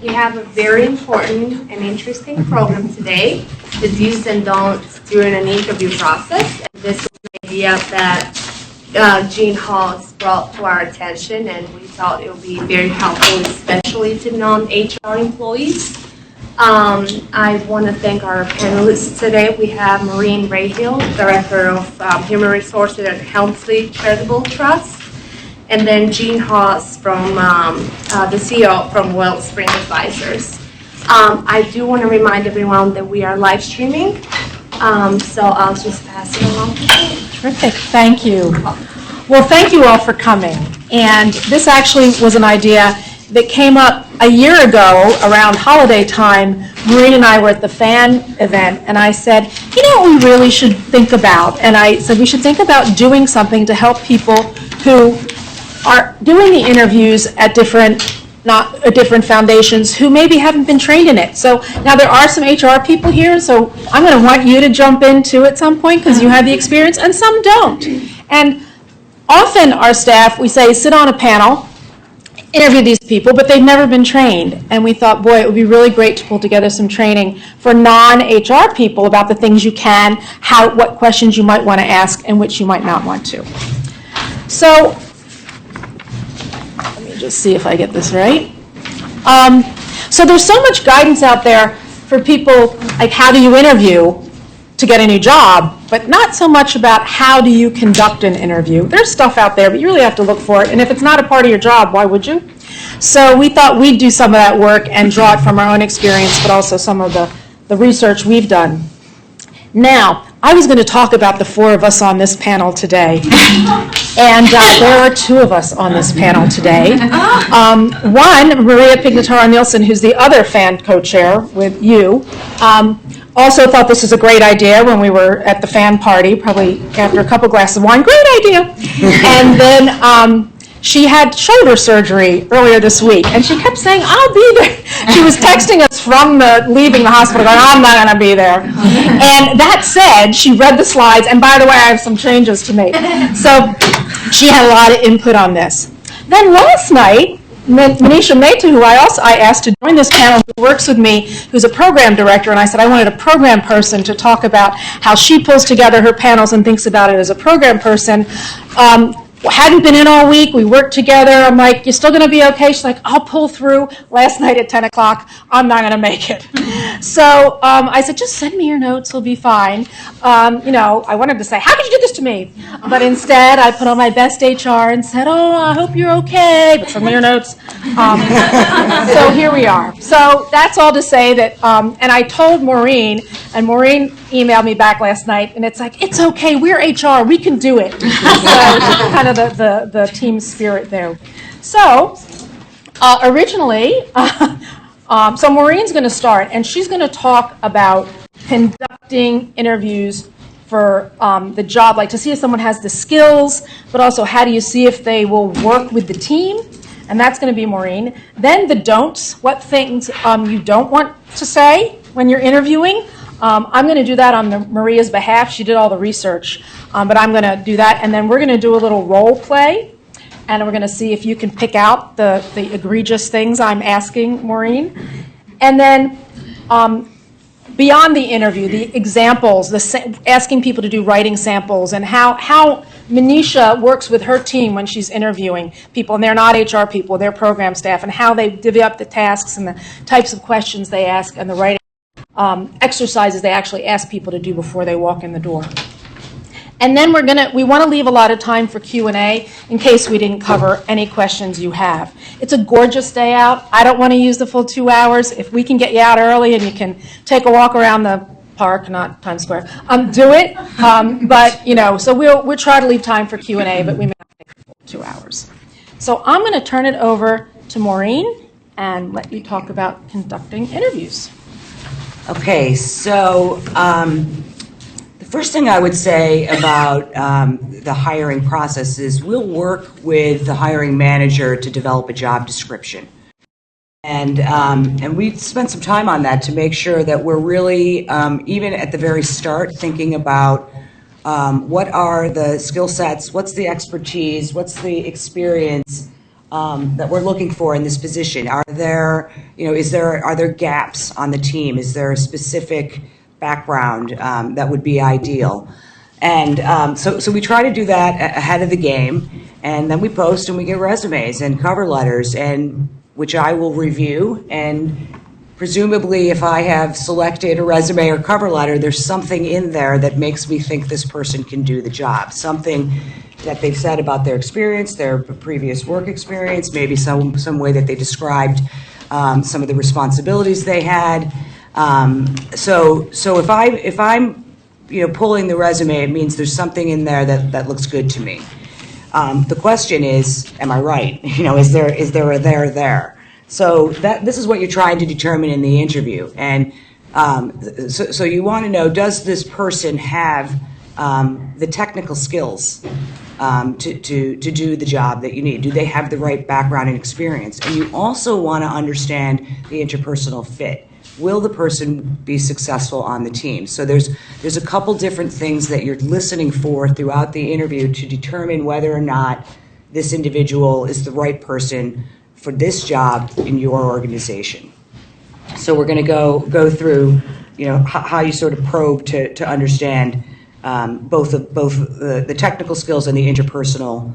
We have a very important and interesting program today, the do's and don'ts during an interview process. And this is an idea that Jean Hawes brought to our attention, and we thought it would be very helpful, especially to non-HR employees. I want to thank our panelists today. We have Maureen Rahill, Director of Human Resources at Helmsley Charitable Trust, and then Jean Hawes from the CEO from Wellspring Advisors. I do want to remind everyone that we are live streaming, so I'll just pass it along to you. Terrific, thank you. Well, thank you all for coming. And this actually was an idea that came up a year ago around holiday time. Maureen and I were at the FAN event, and I said, you know what we really should think about? And I said we should think about doing something to help people who are doing the interviews at different foundations who maybe haven't been trained in it. So now there are some HR people here, so I'm going to want you to jump into at some point because you have the experience, and some don't. And often our staff, we say, sit on a panel, interview these people, but they've never been trained. And we thought, boy, it would be really great to pull together some training for non-HR people about the things you can, what questions you might want to ask and which you might not want to. So let me just see if I get this right. So there's so much guidance out there for people, like how do you interview to get a new job, but not so much about how do you conduct an interview. There's stuff out there, but you really have to look for it, and if it's not a part of your job, why would you? So we thought we'd do some of that work and draw it from our own experience, but also some of the research we've done. Now, I was going to talk about the four of us on this panel today, and there are two of us on this panel today. One, Maria Pignataro-Nielsen, who's the other FAN co-chair with you, also thought this was a great idea when we were at the FAN party, probably after a couple glasses of wine. Great idea. And then she had shoulder surgery earlier this week, and she kept saying, I'll be there. She was texting us from leaving the hospital going, I'm not going to be there. And that said, she read the slides, and by the way, I have some changes to make. So she had a lot of input on this. Then last night, Manisha Mehta, who I asked to join this panel, who works with me, who's a program director, and I said I wanted a program person to talk about how she pulls together her panels and thinks about it as a program person. Hadn't been in all week. We worked together. I'm like, you're still going to be okay? She's like, I'll pull through. Last night at 10 o'clock, I'm not going to make it. So I said, just send me your notes. We'll be fine. You know, I wanted to say, how could you do this to me? But instead, I put on my best HR and said, oh, I hope you're okay. But send me your notes. So here we are. So that's all to say that, and I told Maureen, and Maureen emailed me back last night, and it's like, it's okay. We're HR. We can do it. So kind of the team spirit there. So originally, so Maureen's going to start, and she's going to talk about conducting interviews for the job, like to see if someone has the skills, but also how do you see if they will work with the team, and that's going to be Maureen. Then the don'ts, what things you don't want to say when you're interviewing. I'm going to do that on Maria's behalf. She did all the research, but I'm going to do that. And then we're going to do a little role play, and we're going to see if you can pick out the egregious things I'm asking Maureen. And then beyond the interview, the examples, asking people to do writing samples, and how Manisha works with her team when she's interviewing people, and they're not HR people, they're program staff, and how they divvy up the tasks and the types of questions they ask and the writing exercises they actually ask people to do before they walk in the door. And then we want to leave a lot of time for Q&A in case we didn't cover any questions you have. It's a gorgeous day out. I don't want to use the full 2 hours. If we can get you out early and you can take a walk around the park, not Times Square, do it. But, you know, so we'll try to leave time for Q&A, but we may not take the full 2 hours. So I'm going to turn it over to Maureen and let you talk about conducting interviews. Okay, so the first thing I would say about the hiring process is we'll work with the hiring manager to develop a job description. And we spent some time on that to make sure that we're really, even at the very start, thinking about what are the skill sets, what's the expertise, what's the experience that we're looking for in this position? Are there, are there gaps on the team? Is there a specific background that would be ideal? And so we try to do that ahead of the game, and then we post and we get resumes and cover letters, and which I will review, and presumably if I have selected a resume or cover letter, there's something in there that makes me think this person can do the job, something that they've said about their experience, their previous work experience, maybe some way that they described some of the responsibilities they had. So if I'm pulling the resume, it means there's something in there that looks good to me. The question is, am I right? Is there a there? So this is what you're trying to determine in the interview. And so you want to know, does this person have the technical skills to do the job that you need? Do they have the right background and experience? And you also want to understand the interpersonal fit. Will the person be successful on the team? So there's a couple different things that you're listening for throughout the interview to determine whether or not this individual is the right person for this job in your organization. So we're going to go through, how you sort of probe to understand both the technical skills and the interpersonal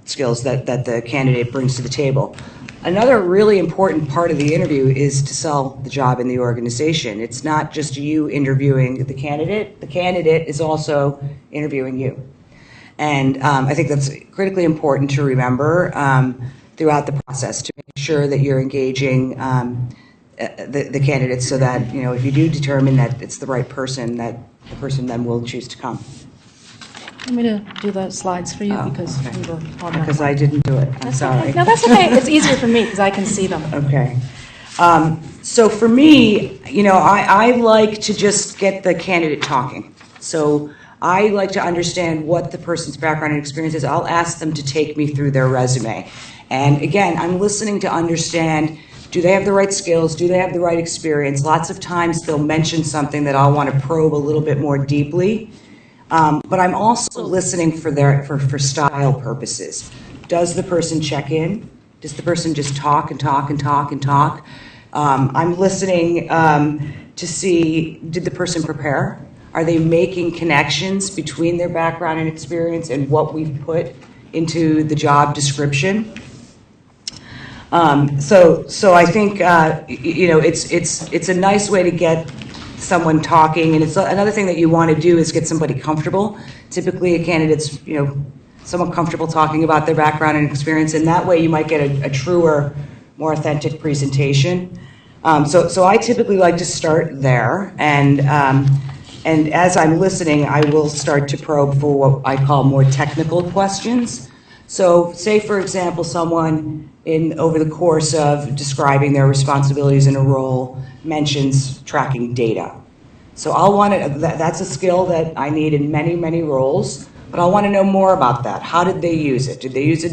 skills that the candidate brings to the table. Another really important part of the interview is to sell the job in the organization. It's not just you interviewing the candidate is also interviewing you. And I think that's critically important to remember throughout the process, to make sure that you're engaging the candidates so that, if you do determine that it's the right person, that the person then will choose to come. Want me to do the slides for you because okay. we were on that. Because I didn't do it. I'm That's sorry. okay. No, that's okay. It's easier for me because I can see them. Okay. So for me, I like to just get the candidate talking. So I like to understand what the person's background and experience is. I'll ask them to take me through their resume. And again, I'm listening to understand, do they have the right skills? Do they have the right experience? Lots of times they'll mention something that I'll want to probe a little bit more deeply. But I'm also listening for style purposes. Does the person check in? Does the person just talk and talk and talk and talk? I'm listening to see, did the person prepare? Are they making connections between their background and experience and what we've put into the job description? So I think it's a nice way to get someone talking, and it's another thing that you want to do is get somebody comfortable. Typically, a candidate's somewhat comfortable talking about their background and experience, and that way you might get a truer, more authentic presentation. So I typically like to start there, and as I'm listening, I will start to probe for what I call more technical questions. So say, for example, someone over the course of describing their responsibilities in a role mentions tracking data. So I'll want to, that's a skill that I need in many, many roles, but I want to know more about that. How did they use it? Did they use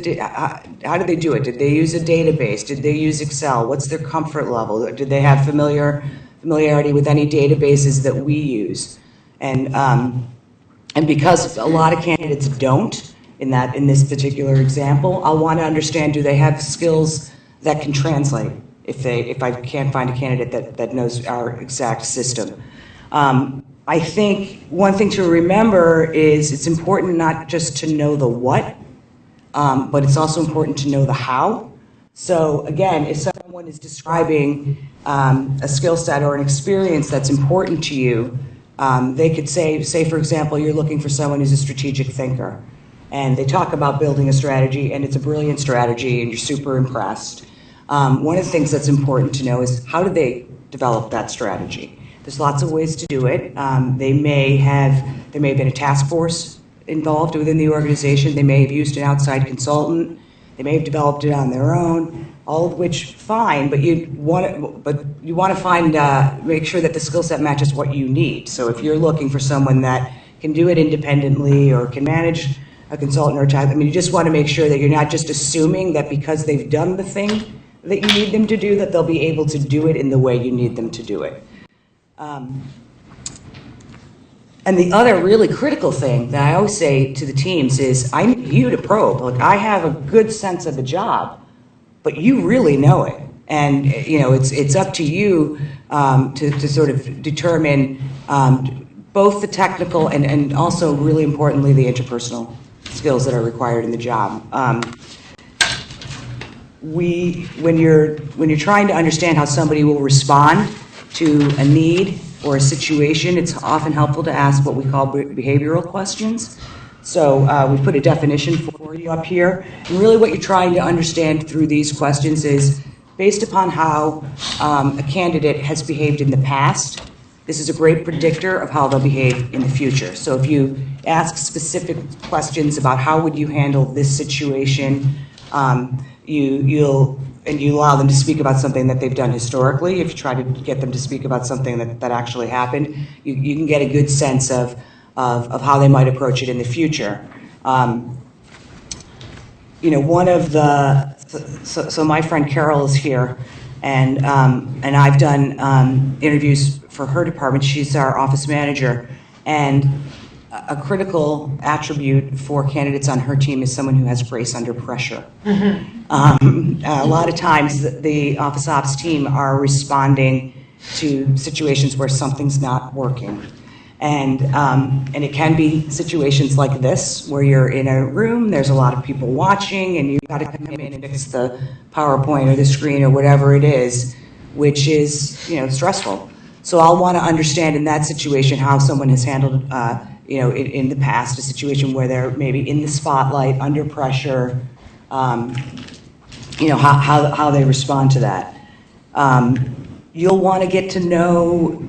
how did they do it? Did they use a database? Did they use Excel? What's their comfort level? Did they have familiarity with any databases that we use? And because a lot of candidates don't, in this particular example, I'll want to understand, do they have skills that can translate if I can't find a candidate that knows our exact system. I think one thing to remember is it's important not just to know the what, but it's also important to know the how. So again, if someone is describing a skill set or an experience that's important to you, they could say, for example, you're looking for someone who's a strategic thinker. And they talk about building a strategy, and it's a brilliant strategy, and you're super impressed. One of the things that's important to know is, how do they develop that strategy? There's lots of ways to do it. There may have been a task force involved within the organization. They may have used an outside consultant. They may have developed it on their own. All of which, fine, but you want to find make sure that the skill set matches what you need. So if you're looking for someone that can do it independently or can manage a consultant or a type, you just want to make sure that you're not just assuming that because they've done the thing that you need them to do, that they'll be able to do it in the way you need them to do it. And the other really critical thing that I always say to the teams is, I need you to probe. Like, I have a good sense of the job, but you really know it. And, it's up to you to sort of determine both the technical and also, really importantly, the interpersonal skills that are required in the job. When you're trying to understand how somebody will respond to a need or a situation, it's often helpful to ask what we call behavioral questions. So we put a definition for you up here. And really what you're trying to understand through these questions is, based upon how a candidate has behaved in the past, this is a great predictor of how they'll behave in the future. So if you ask specific questions about how would you handle this situation, you allow them to speak about something that they've done historically. If you try to get them to speak about something that actually happened, you can get a good sense of how they might approach it in the future. One of the, so my friend Carol is here, and I've done interviews for her department. She's our office manager, and a critical attribute for candidates on her team is someone who has grace under pressure. A lot of times the office ops team are responding to situations where something's not working. And it can be situations like this, where you're in a room, there's a lot of people watching, and you've got to come in and fix the PowerPoint or the screen or whatever it is, which is, stressful. So I'll want to understand in that situation how someone has handled, in the past, a situation where they're maybe in the spotlight, under pressure, how they respond to that. You'll want to get to know,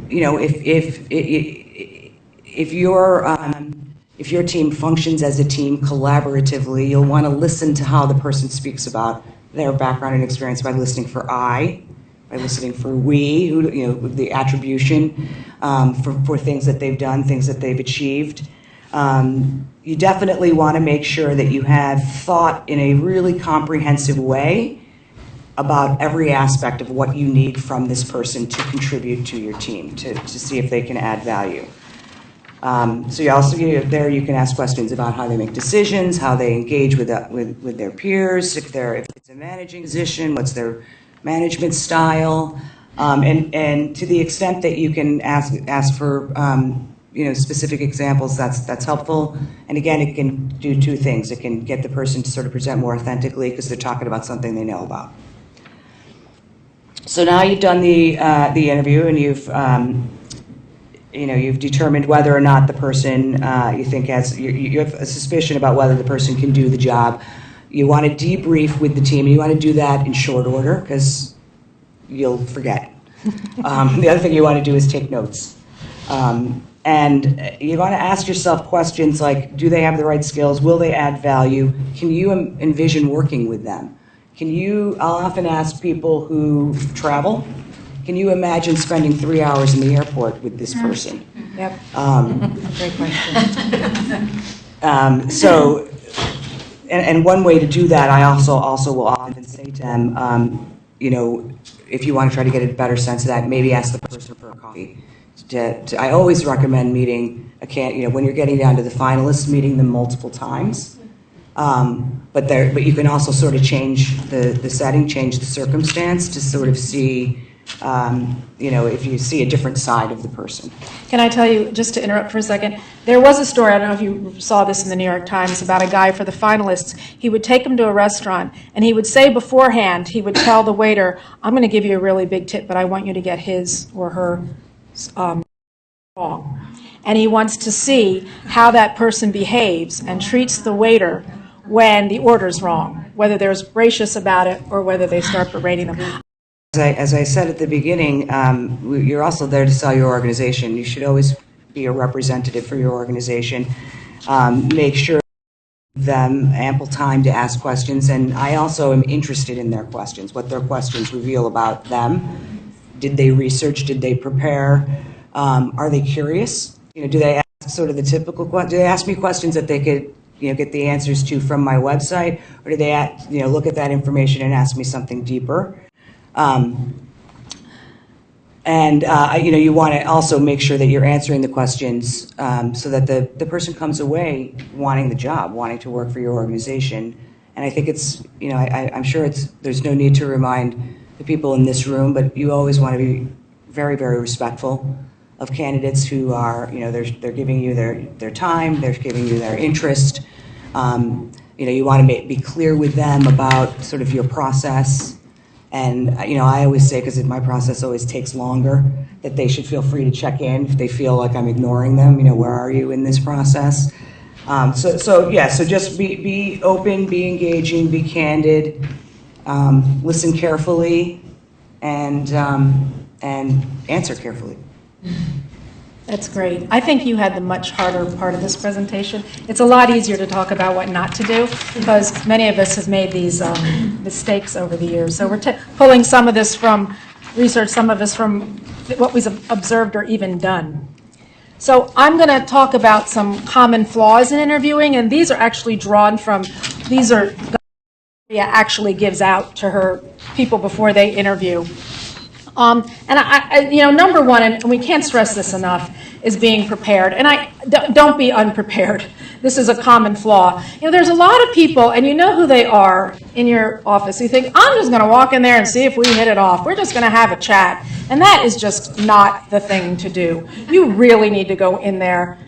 if your team functions as a team collaboratively, you'll want to listen to how the person speaks about their background and experience by listening for I, by listening for we, the attribution for things that they've done, things that they've achieved. You definitely want to make sure that you have thought in a really comprehensive way about every aspect of what you need from this person to contribute to your team, to see if they can add value. So you also, there you can ask questions about how they make decisions, how they engage with their peers, if it's a managing position, what's their management style, and to the extent that you can ask for specific examples, that's helpful. And again, it can do two things. It can get the person to sort of present more authentically because they're talking about something they know about. So now you've done the interview, and you've determined whether or not the person you think you have a suspicion about whether the person can do the job. You want to debrief with the team. You want to do that in short order because you'll forget. The other thing you want to do is take notes. And you want to ask yourself questions like, do they have the right skills? Will they add value? Can you envision working with them? I'll often ask people who travel, can you imagine spending 3 hours in the airport with this person? Yep. Great question. And one way to do that, I also will often say to them, if you want to try to get a better sense of that, maybe ask the person for a coffee. I always recommend meeting when you're getting down to the finalists, meeting them multiple times. But you can also sort of change the setting, change the circumstance to sort of see, if you see a different side of the person. Can I tell you, just to interrupt for a second, there was a story, I don't know if you saw this in the New York Times, about a guy for the finalists. He would take them to a restaurant, and he would say beforehand, he would tell the waiter, I'm going to give you a really big tip, but I want you to get his or her wrong. And he wants to see how that person behaves and treats the waiter when the order's wrong, whether they're gracious about it or whether they start berating them. As I said at the beginning, you're also there to sell your organization. You should always be a representative for your organization. Make sure you give them ample time to ask questions, and I also am interested in their questions, what their questions reveal about them. Did they research? Did they prepare? Are they curious? Do they ask sort of the typical questions? Do they ask me questions that they could get the answers to from my website, or do they look at that information and ask me something deeper? And, you want to also make sure that you're answering the questions so that the person comes away wanting the job, wanting to work for your organization. And I think it's, I'm sure there's no need to remind the people in this room, but you always want to be very, very respectful of candidates who are, they're giving you their time, they're giving you their interest. You want to be clear with them about sort of your process. And, I always say, because my process always takes longer, that they should feel free to check in if they feel like I'm ignoring them. Where are you in this process? So just be open, be engaging, be candid, listen carefully, and answer carefully. That's great. I think you had the much harder part of this presentation. It's a lot easier to talk about what not to do because many of us have made these mistakes over the years. So we're pulling some of this from research, some of us from what we've observed or even done. So I'm going to talk about some common flaws in interviewing, and these are actually drawn from, these are Maria actually gives out to her people before they interview. And number one, and we can't stress this enough, is being prepared. And don't be unprepared. This is a common flaw. There's a lot of people, and you know who they are in your office, who think, I'm just going to walk in there and see if we hit it off. We're just going to have a chat. And that is just not the thing to do. You really need to go in there.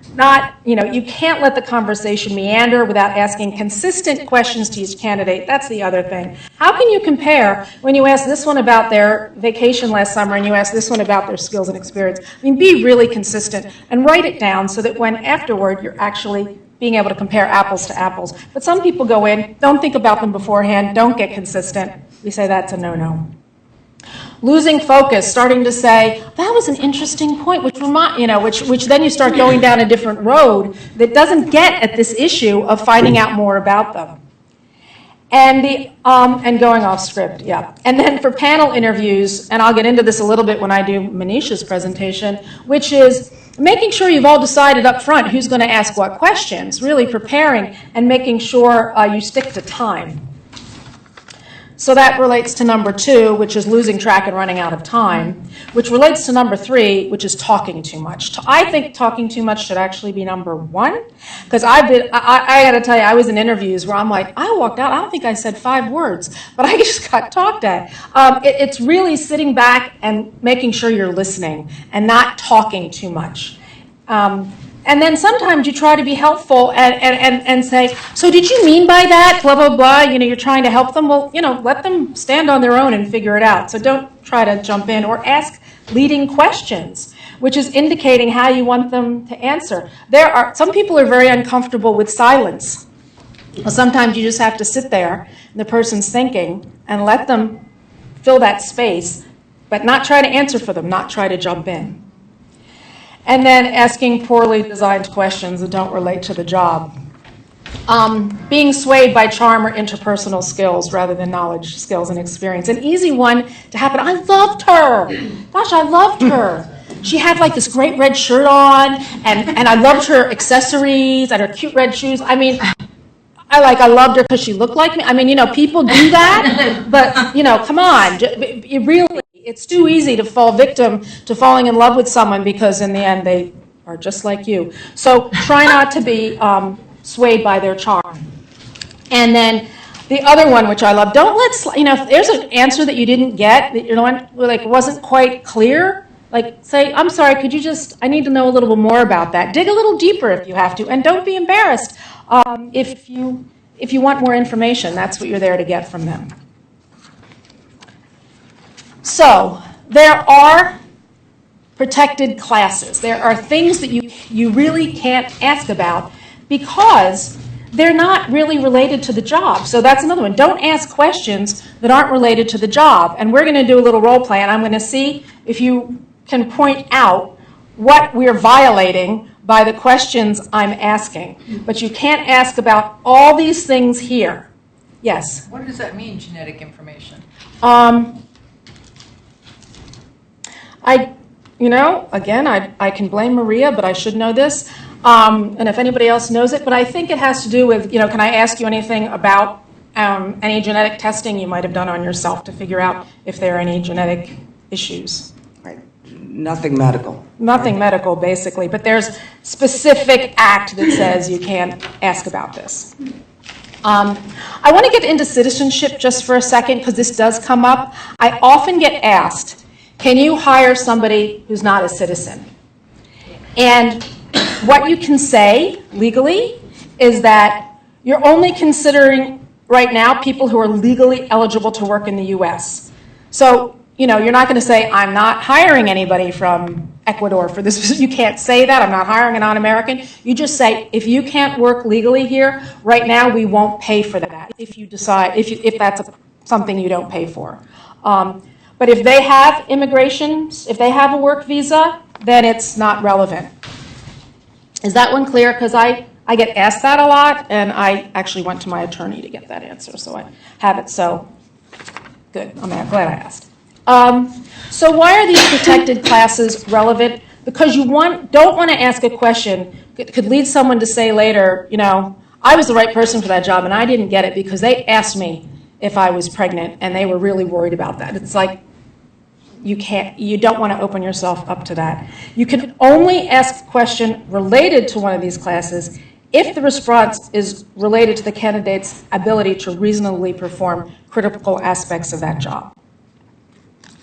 You can't let the conversation meander without asking consistent questions to each candidate. That's the other thing. How can you compare when you ask this one about their vacation last summer and you ask this one about their skills and experience? Be really consistent and write it down so that when afterward you're actually being able to compare apples to apples. But some people go in, don't think about them beforehand, don't get consistent. We say that's a no-no. Losing focus, starting to say, that was an interesting point, which then you start going down a different road that doesn't get at this issue of finding out more about them. And going off script, yeah. And then for panel interviews, and I'll get into this a little bit when I do Manisha's presentation, which is making sure you've all decided up front who's going to ask what questions, really preparing and making sure you stick to time. So that relates to number 2, which is losing track and running out of time, which relates to number 3, which is talking too much. I think talking too much should actually be number 1, because I got to tell you, I was in interviews where I'm like, I walked out, I don't think I said 5 words, but I just got talked at. It's really sitting back and making sure you're listening and not talking too much. And then sometimes you try to be helpful and say, so did you mean by that, blah, blah, blah, you're trying to help them. Well, let them stand on their own and figure it out. So don't try to jump in or ask leading questions, which is indicating how you want them to answer. Some people are very uncomfortable with silence. Well, sometimes you just have to sit there and the person's thinking and let them fill that space, but not try to answer for them, not try to jump in. And then asking poorly designed questions that don't relate to the job. Being swayed by charm or interpersonal skills rather than knowledge, skills, and experience. An easy one to happen. I loved her. Gosh, I loved her. She had like this great red shirt on, and I loved her accessories and her cute red shoes. I loved her because she looked like me. People do that, but, come on. It's too easy to fall victim to falling in love with someone because in the end they are just like you. So try not to be swayed by their charm. And then the other one, which I love, don't let, if there's an answer that you didn't get, that wasn't quite clear, say, I'm sorry, I need to know a little bit more about that. Dig a little deeper if you have to, and don't be embarrassed if you want more information. That's what you're there to get from them. So there are protected classes. There are things that you really can't ask about because they're not really related to the job. So that's another one. Don't ask questions that aren't related to the job. And we're going to do a little role play, and I'm going to see if you can point out what we're violating by the questions I'm asking. But you can't ask about all these things here. Yes? What does that mean, genetic information? I can blame Maria, but I should know this. And if anybody else knows it, but I think it has to do with, can I ask you anything about any genetic testing you might have done on yourself to figure out if there are any genetic issues? Right. Nothing medical. Nothing medical, basically, but there's specific act that says you can't ask about this. I want to get into citizenship just for a second because this does come up. I often get asked, can you hire somebody who's not a citizen? And what you can say legally is that you're only considering right now people who are legally eligible to work in the U.S. So, you know, you're not going to say, I'm not hiring anybody from Ecuador for this. You can't say that. I'm not hiring a non-American. You just say, if you can't work legally here, right now we won't pay for that if you decide, if that's something you don't pay for. But if they have immigration, if they have a work visa, then it's not relevant. Is that one clear? Because I get asked that a lot, and I actually went to my attorney to get that answer, so I have it. So good. I'm glad I asked. So why are these protected classes relevant? Because you don't want to ask a question that could lead someone to say later, you know, I was the right person for that job and I didn't get it because they asked me if I was pregnant and they were really worried about that. It's like you don't want to open yourself up to that. You can only ask a question related to one of these classes if the response is related to the candidate's ability to reasonably perform critical aspects of that job.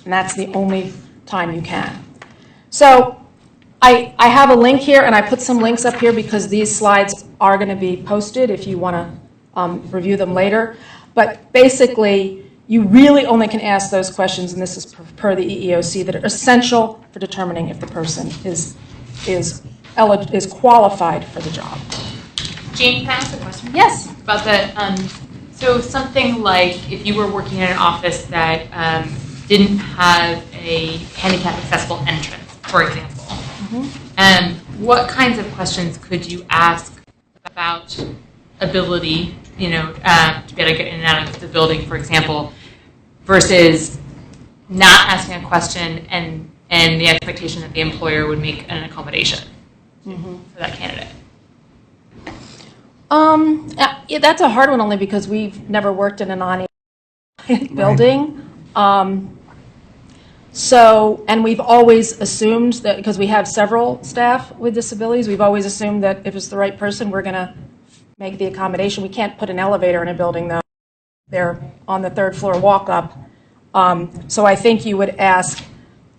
And that's the only time you can. So I have a link here, and I put some links up here because these slides are going to be posted if you want to review them later. But basically, you really only can ask those questions, and this is per the EEOC, that are essential for determining if the person is qualified for the job. Jane, can I ask a question? Yes. About the, so something like if you were working in an office that didn't have a handicap accessible entrance, for example, what kinds of questions could you ask about ability, you know, to be able to get in and out of the building, for example, versus not asking a question and the expectation that the employer would make an accommodation for that candidate? Yeah, that's a hard one only because we've never worked in a non-building. So, and we've always assumed that, because we have several staff with disabilities, we've always assumed that if it's the right person, we're going to make the accommodation. We can't put an elevator in a building, though. They're on the third floor walk up. So I think you would ask,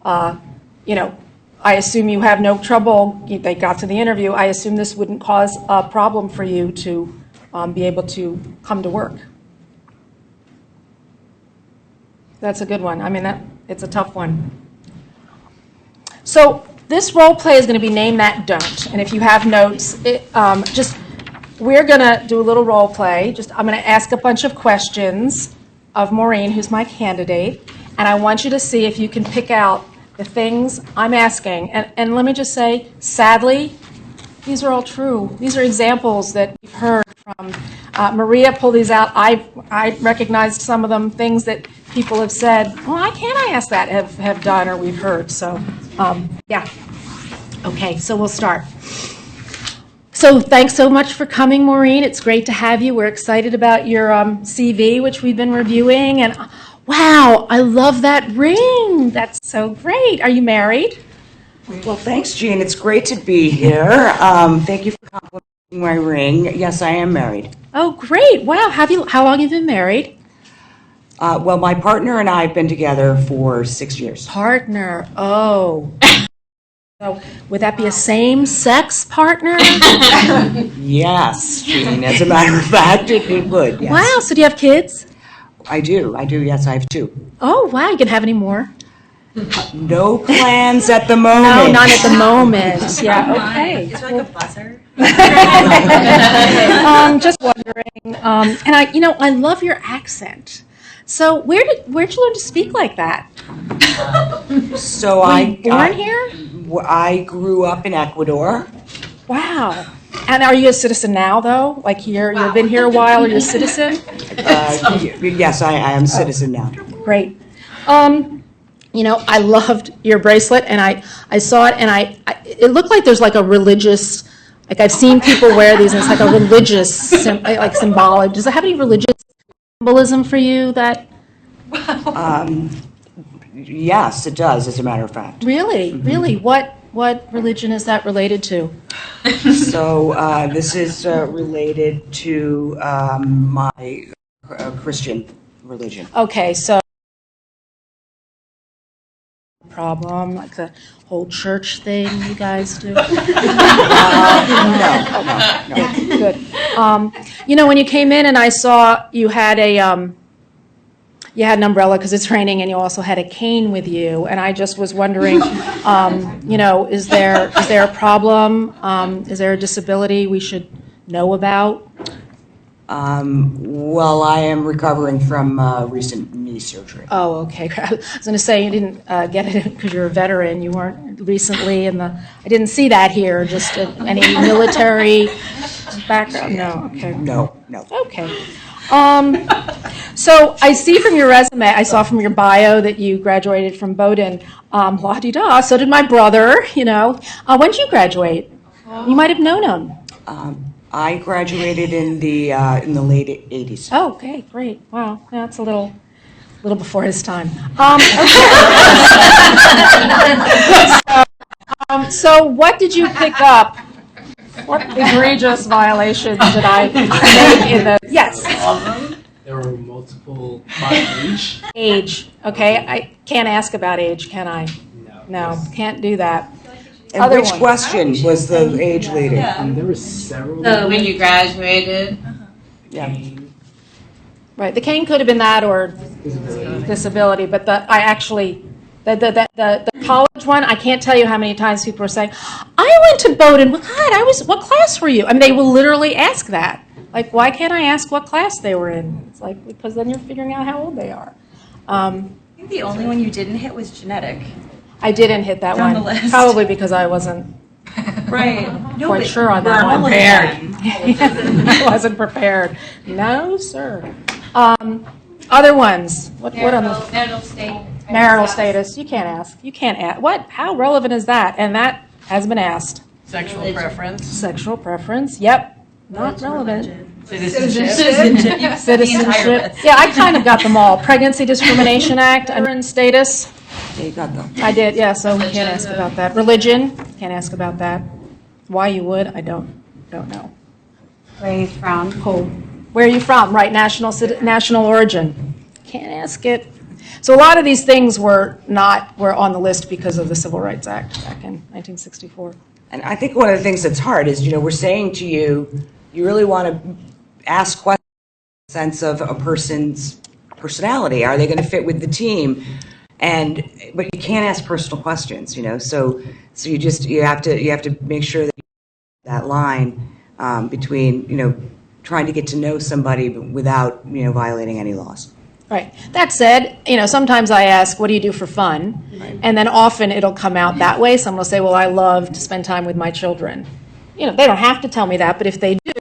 you know, I assume you have no trouble, they got to the interview, I assume this wouldn't cause a problem for you to be able to come to work. That's a good one. I mean, it's a tough one. So this role play is going to be name that don't. And if you have notes, we're going to do a little role play. I'm going to ask a bunch of questions of Maureen, who's my candidate, and I want you to see if you can pick out the things I'm asking. And let me just say, sadly, these are all true. These are examples that we've heard from. Maria pulled these out. I recognized some of them, things that people have said, well, why can't I ask that, have done or we've heard. So, yeah. Okay, so we'll start. So thanks so much for coming, Maureen. It's great to have you. We're excited about your CV, which we've been reviewing. And wow, I love that ring. That's so great. Are you married? Well, thanks, Jean. It's great to be here. Thank you for complimenting my ring. Yes, I am married. Oh, great. Wow. How long have you been married? Well, my partner and I have been together for 6 years. Partner. Oh. So would that be a same-sex partner? Yes, Jean. As a matter of fact, it would, yes. Wow. So do you have kids? I do. Yes, I have 2. Oh, wow. You can have any more? No plans at the moment. No, not at the moment. Yeah, okay. Is there like a buzzer? Just wondering. And I love your accent. So where'd you learn to speak like that? So Were you born here? I grew up in Ecuador. Wow. And are you a citizen now, though? Like here, you've been here a while. Are you a citizen? Yes, I am a citizen now. Great. I loved your bracelet, and I saw it, and it looked like there's like a religious, like I've seen people wear these, and it's like a religious, symbolic. Does it have any religious symbolism for you that? Yes, it does, as a matter of fact. Really? Really? What religion is that related to? So this is related to my Christian religion. Okay, so problem, like the whole church thing you guys do? No. Good. When you came in and I saw you had an umbrella because it's raining, and you also had a cane with you, and I just was wondering, is there a problem? Is there a disability we should know about? Well, I am recovering from recent knee surgery. Oh, okay. I was going to say you didn't get it because you're a veteran. You weren't recently I didn't see that here. Just any military background? No. Okay. No. Okay. So I see from your resume, I saw from your bio that you graduated from Bowdoin. La-di-da. So did my brother. When did you graduate? You might have known him. I graduated in the late 80s. Oh, okay, great. Wow, that's a little before his time. So what did you pick up? What egregious violations did I make in the? Yes. There were multiple by age. Age. Okay, I can't ask about age, can I? No, can't do that. And Other which one. question was the age leading? There were several. When you graduated. Yeah. Right, the cane could have been that or disability, but the college one, I can't tell you how many times people are saying, I went to Bowdoin. God, what class were you? I mean, they will literally ask that. Like, why can't I ask what class they were in? It's like, because then you're figuring out how old they are. I think the only one you didn't hit was genetic. I didn't hit that On one. the list. Probably because I wasn't Right. quite sure on that one. Prepared. I wasn't prepared. No, sir. Other ones. What on the Marital state. marital status? You can't ask. You can't ask. What? How relevant is that? And that has been asked. Sexual preference. Sexual preference. Yep. Not relevant. Citizenship. Citizenship. Yeah, I kind of got them all. Pregnancy Discrimination Act, veteran status. Yeah, you got them. I did, yeah, so we can't ask about that. Religion, can't ask about that. Why you would, I don't know. Where are you from? Cool. Where are you from? Right, national origin. Can't ask it. So a lot of these things were on the list because of the Civil Rights Act back in 1964. And I think one of the things that's hard is, we're saying to you, you really want to ask questions in the sense of a person's personality. Are they going to fit with the team? But you can't ask personal questions, So you have to make sure that you have that line between trying to get to know somebody without violating any laws. Right. That said, sometimes I ask, what do you do for fun? Right. And then often it'll come out that way. Someone will say, well, I love to spend time with my children. They don't have to tell me that, but if they do,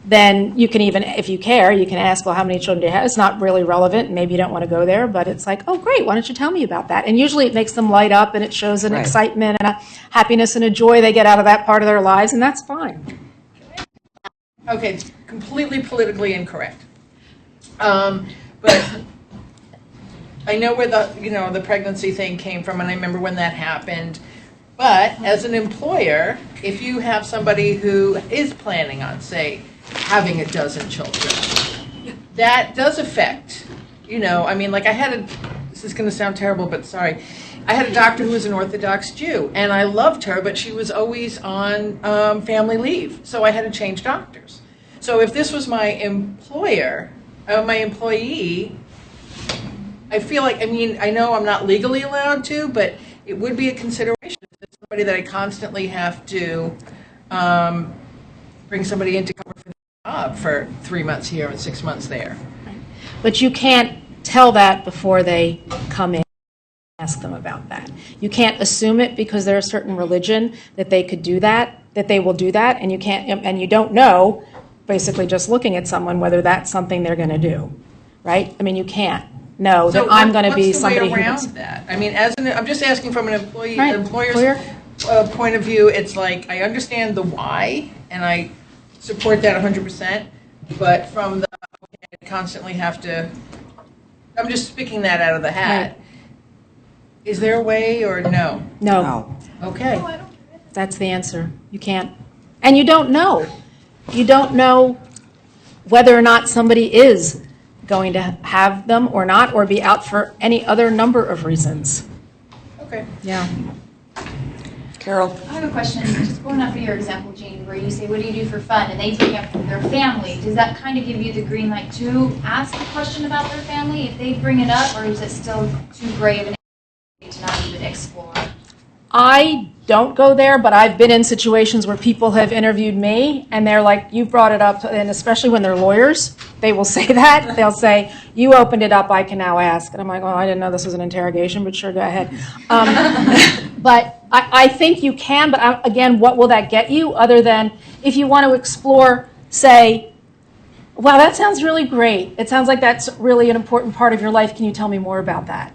then you can even, if you care, you can ask, well, how many children do you have? It's not really relevant. Maybe you don't want to go there, but it's like, oh, great, why don't you tell me about that? And usually it makes them light up, and it shows an excitement and a happiness and a joy they get out of that part of their lives, and that's fine. Okay, completely politically incorrect. But I know where the pregnancy thing came from, and I remember when that happened. But as an employer, if you have somebody who is planning on, say, having a dozen children, that does affect, this is going to sound terrible, but sorry. I had a doctor who was an Orthodox Jew, and I loved her, but she was always on family leave, so I had to change doctors. So if this was my employer, my employee, I feel like, I know I'm not legally allowed to, but it would be a consideration. If it's somebody that I constantly have to bring somebody in to cover for the job for 3 months here and 6 months there. But you can't tell that before they come in. Ask them about that. You can't assume it because they're a certain religion that they could do that, that they will do that, and you can't, and you don't know, basically just looking at someone, whether that's something they're going to do, right? You can't know that I'm going to be somebody who. What's the way around that? I'm just asking from an employer's Employer? Point of view. It's like I understand the why, and I support that 100%. But from the I constantly have to. I'm just picking that out of the hat. Right. Is there a way or no? No, Okay. that's the answer. You can't. And you don't know. You don't know whether or not somebody is going to have them or not, or be out for any other number of reasons. Okay. Yeah. Carol? I have a question, just going off of your example, Jean, where you say, what do you do for fun? And they bring up their family. Does that kind of give you the green light to ask a question about their family if they bring it up, or is it still too grave an area to not even explore? I don't go there, but I've been in situations where people have interviewed me, and they're like, you brought it up, and especially when they're lawyers, they will say that. They'll say, you opened it up, I can now ask. And I'm like, oh, I didn't know this was an interrogation, but sure, go ahead. But I think you can, but again, what will that get you other than if you want to explore, say, wow, that sounds really great. It sounds like that's really an important part of your life. Can you tell me more about that?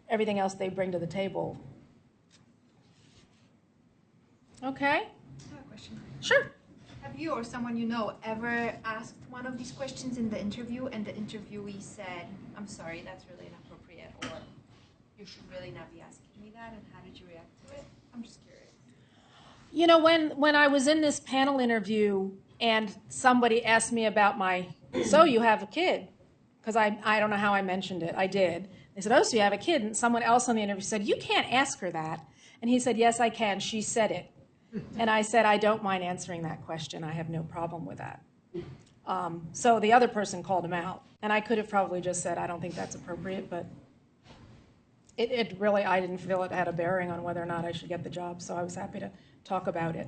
Everything else they bring to the table. Okay. I have a question. Sure. Have you or someone you know ever asked one of these questions in the interview and the interviewee said, I'm sorry, that's really inappropriate, or you should really not be asking me that, and how did you react to it? I'm just curious. You know, when I was in this panel interview and somebody asked me about so you have a kid, because I don't know how I mentioned it. I did. They said, oh, so you have a kid. And someone else on the interview said, you can't ask her that. And he said, yes, I can. She said it. And I said, I don't mind answering that question. I have no problem with that. So the other person called him out. And I could have probably just said, I don't think that's appropriate, but it really, I didn't feel it had a bearing on whether or not I should get the job. So I was happy to talk about it.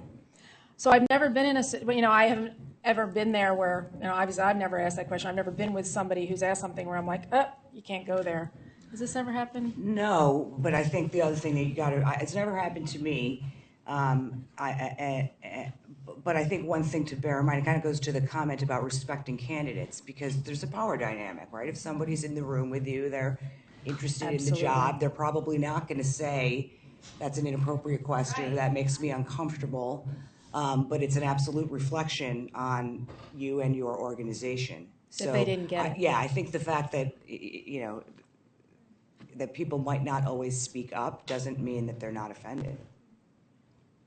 So I've never been in I haven't ever been there where, obviously I've never asked that question. I've never been with somebody who's asked something where I'm like, you can't go there. Has this ever happened? No, but I think the other thing that you got to, it's never happened to me. But I think one thing to bear in mind, it kind of goes to the comment about respecting candidates, because there's a power dynamic, right? If somebody's in the room with you, they're interested in the job, they're probably not going to say, that's an inappropriate question, or that makes me uncomfortable. But it's an absolute reflection on you and your organization. If they didn't get it. Yeah, I think the fact that, that people might not always speak up doesn't mean that they're not offended.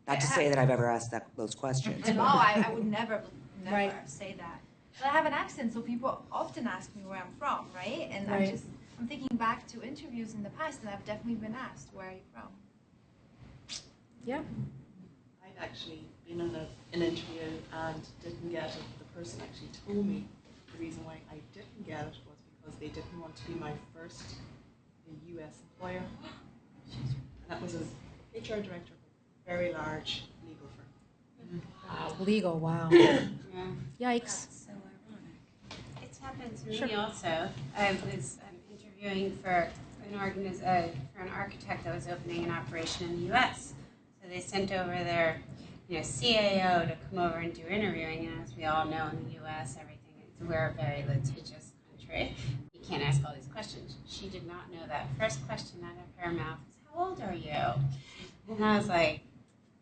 Not to say that I've ever asked those questions. No, I would never Right. say that. But I have an accent, so people often ask me where I'm from, right? And Right. I'm thinking back to interviews in the past, and I've definitely been asked, where are you from? Yeah. I'd actually been on an interview and didn't get it. The person actually told me the reason why I didn't get it was because they didn't want to be my first U.S. employer. And that was as HR director of a very large legal firm. Wow. Legal, wow. Yikes. So ironic. It's happened to me also. I was interviewing for an architect that was opening an operation in the U.S. So they sent over their CAO to come over and do interviewing. And as we all know, in the U.S., we're a very litigious country. You can't ask all these questions. She did not know that. First question out of her mouth was, how old are you? And I was like,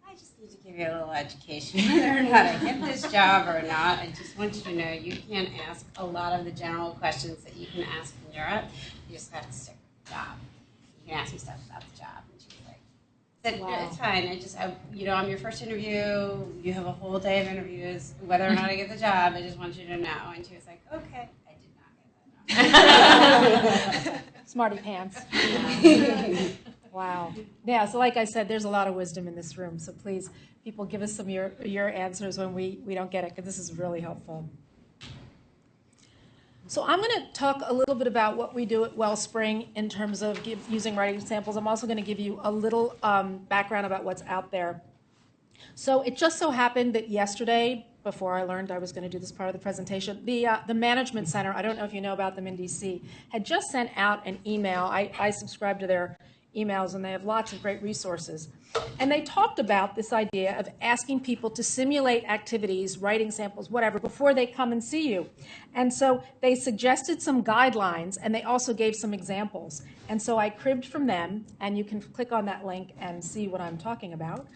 I just need to give you a little education whether or not I get this job or not. I just want you to know you can't ask a lot of the general questions that you can ask in Europe. You just have to stick with the job. You can ask me stuff about the job. And she was like, said, no, it's fine. I'm your first interview. You have a whole day of interviews. Whether or not I get the job, I just want you to know. And she was like, okay. I did not get that job. Smarty pants. Wow. Yeah, so like I said, there's a lot of wisdom in this room. So please, people, give us some of your answers when we don't get it, because this is really helpful. So I'm going to talk a little bit about what we do at Wellspring in terms of using writing samples. I'm also going to give you a little background about what's out there. So it just so happened that yesterday, before I learned I was going to do this part of the presentation, the Management Center, I don't know if you know about them in DC, had just sent out an email. I subscribe to their emails, and they have lots of great resources. And they talked about this idea of asking people to simulate activities, writing samples, whatever, before they come and see you. And so they suggested some guidelines, and they also gave some examples. And so I cribbed from them, and you can click on that link and see what I'm talking about.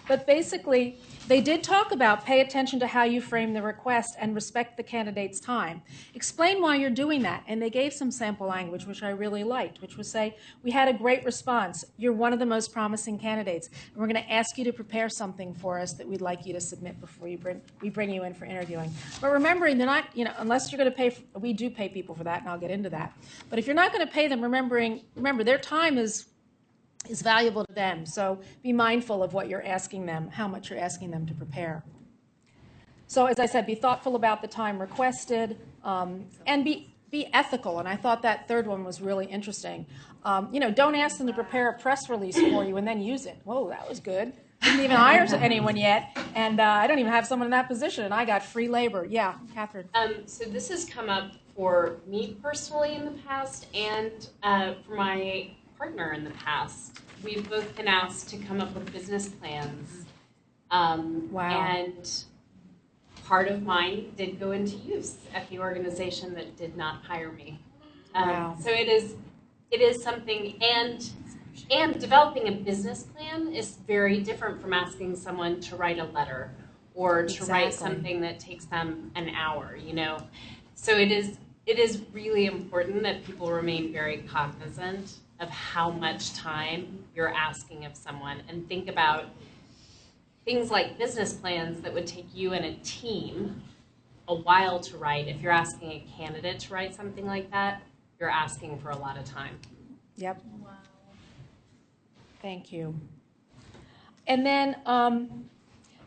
But basically, they did talk about pay attention to how you frame the request and respect the candidate's time. Explain why you're doing that. And they gave some sample language, which I really liked, which was say, we had a great response. You're one of the most promising candidates. And we're going to ask you to prepare something for us that we'd like you to submit before we bring you in for interviewing. But remembering, they're not, unless you're going to pay, we do pay people for that, and I'll get into that. But if you're not going to pay them, remember, their time is valuable to them. So be mindful of what you're asking them, how much you're asking them to prepare. So as I said, be thoughtful about the time requested, and be ethical. And I thought that third one was really interesting. Don't ask them to prepare a press release for you and then use it. Whoa, that was good. Didn't even hire anyone yet, and I don't even have someone in that position, and I got free labor. Yeah, Catherine. So this has come up for me personally in the past, and for my partner in the past. We've both been asked to come up with business plans. Wow. And part of mine did go into use at the organization that did not hire me. Wow. So it is something, and developing a business plan is very different from asking someone to write a letter or to write something that takes them an hour, So it is really important that people remain very cognizant of how much time you're asking of someone, and think about things like business plans that would take you and a team a while to write. If you're asking a candidate to write something like that, you're asking for a lot of time. Yep. Wow. Thank you. And then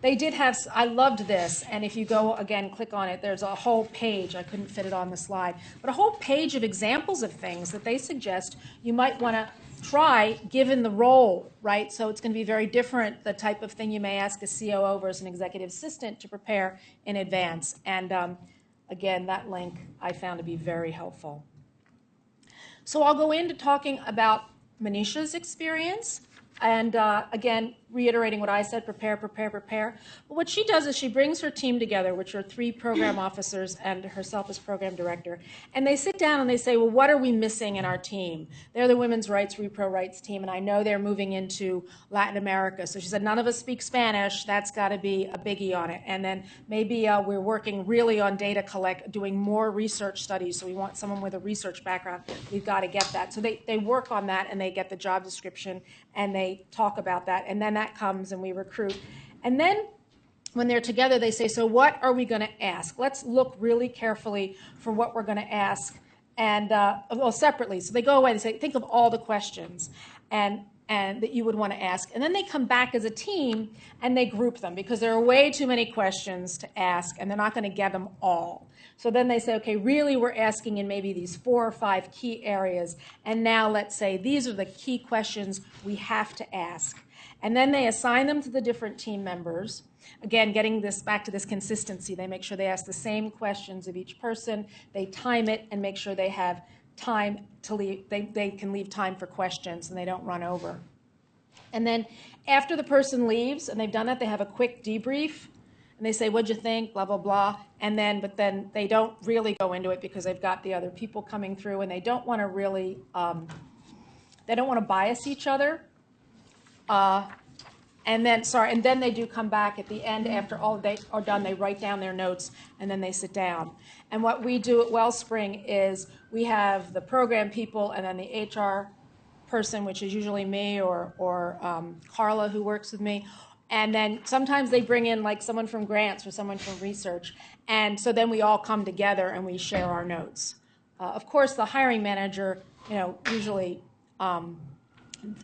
they did have, I loved this, and if you go, again, click on it, there's a whole page, I couldn't fit it on the slide, but a whole page of examples of things that they suggest you might want to try given the role, right? So it's going to be very different, the type of thing you may ask a COO versus an executive assistant to prepare in advance. And again, that link I found to be very helpful. So I'll go into talking about Manisha's experience. And again, reiterating what I said, prepare, prepare, prepare. But what she does is she brings her team together, which are 3 program officers and herself as program director. And they sit down and they say, well, what are we missing in our team? They're the women's rights, repro rights team, and I know they're moving into Latin America. So she said, none of us speak Spanish. That's got to be a biggie on it. And then maybe we're working really on data doing more research studies. So we want someone with a research background. We've got to get that. So they work on that, and they get the job description, and they talk about that, and then that comes and we recruit. And then when they're together, they say, so what are we going to ask? Let's look really carefully for what we're going to ask, and well, separately. So they go away, they say, think of all the questions and that you would want to ask. And then they come back as a team and they group them, because there are way too many questions to ask, and they're not going to get them all. So then they say, okay, really we're asking in maybe these 4 or 5 key areas, and now let's say these are the key questions we have to ask. And then they assign them to the different team members. Again, getting this back to this consistency, they make sure they ask the same questions of each person, they time it, and make sure they have time to leave, they can leave time for questions and they don't run over. And then after the person leaves and they've done that, they have a quick debrief. And they say, what'd you think, blah, blah, blah. But then they don't really go into it because they've got the other people coming through, and they don't want to really, they don't want to bias each other. And then they do come back at the end after all they are done. They write down their notes and then they sit down. And what we do at Wellspring is we have the program people and then the HR person, which is usually me or Carla, who works with me. And then sometimes they bring in like someone from grants or someone from research. And so then we all come together and we share our notes. Of course, the hiring manager, usually